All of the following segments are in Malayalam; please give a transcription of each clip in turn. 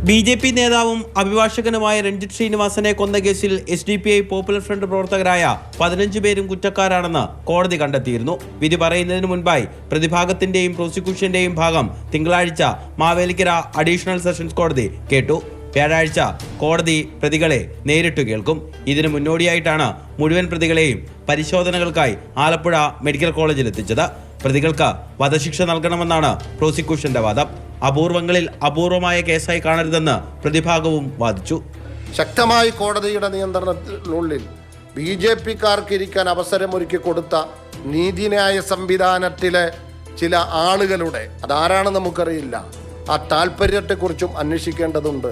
BJP നേതാവും അഭിഭാഷകനുമായ രഞ്ജിത്ത് ശ്രീനിവാസനെ കൊന്ന കേസിൽ SDPI പോപ്പുലർ ഫ്രണ്ട് പ്രവർത്തകരായ 15 പേരും കുറ്റക്കാരാണെന്ന് കോടതി കണ്ടെത്തിയിരുന്നു. വിധി പറയുന്നതിന് മുൻപായി പ്രതിഭാഗത്തിന്റെയും പ്രോസിക്യൂഷന്റെയും ഭാഗം തിങ്കളാഴ്ച മാവേലിക്കര അഡീഷണൽ സെഷൻസ് കോടതി കേട്ടു. വ്യാഴാഴ്ച കോടതി പ്രതികളെ നേരിട്ട് കേൾക്കും. ഇതിനു മുന്നോടിയായിട്ടാണ് മുഴുവൻ പ്രതികളെയും പരിശോധനകൾക്കായി ആലപ്പുഴ മെഡിക്കൽ കോളേജിൽ എത്തിച്ചത്. പ്രതികൾക്ക് വധശിക്ഷ നൽകണമെന്നാണ് പ്രോസിക്യൂഷന്റെ വാദം. അപൂർവങ്ങളിൽ അപൂർവമായ കേസായി കാണരുതെന്ന് പ്രതിഭാഗവും വാദിച്ചു. ശക്തമായി കോടതിയുടെ നിയന്ത്രണത്തിനുള്ളിൽ BJPക്കാർക്ക് ഇരിക്കാൻ അവസരമൊരുക്കി കൊടുത്ത നീതിന്യായ സംവിധാനത്തിലെ ചില ആളുകളുടെ, അതാരാണ് നമുക്കറിയില്ല, ആ താല്പര്യത്തെക്കുറിച്ചും അന്വേഷിക്കേണ്ടതുണ്ട്.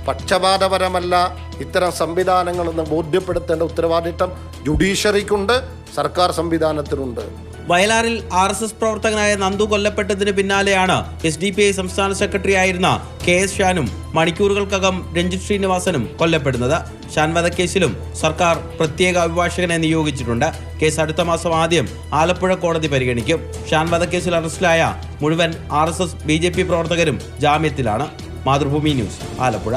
പക്ഷപാതപരമല്ല ഇത്തരം സംവിധാനങ്ങളെന്ന് ബോധ്യപ്പെടുത്തേണ്ട ഉത്തരവാദിത്തം ജുഡീഷ്യറിക്കുണ്ട്, സർക്കാർ സംവിധാനത്തിനുണ്ട്. വയലാറിൽ RSS പ്രവർത്തകനായ നന്ദു കൊല്ലപ്പെട്ടതിന് പിന്നാലെയാണ് SDPI സംസ്ഥാന സെക്രട്ടറി ആയിരുന്ന KS ഷാനും മണിക്കൂറുകൾക്കകം രഞ്ജിത്ത് ശ്രീനിവാസനും കൊല്ലപ്പെടുന്നത്. ഷാൻ വധക്കേസിലും സർക്കാർ പ്രത്യേക അഭിഭാഷകനെ നിയോഗിച്ചിട്ടുണ്ട്. കേസ് അടുത്ത മാസം ആദ്യം ആലപ്പുഴ കോടതി പരിഗണിക്കും. ഷാൻ വധക്കേസിൽ അറസ്റ്റിലായ മുഴുവൻ RSS BJP പ്രവർത്തകരും ജാമ്യത്തിലാണ്. മാതൃഭൂമി ന്യൂസ്, ആലപ്പുഴ.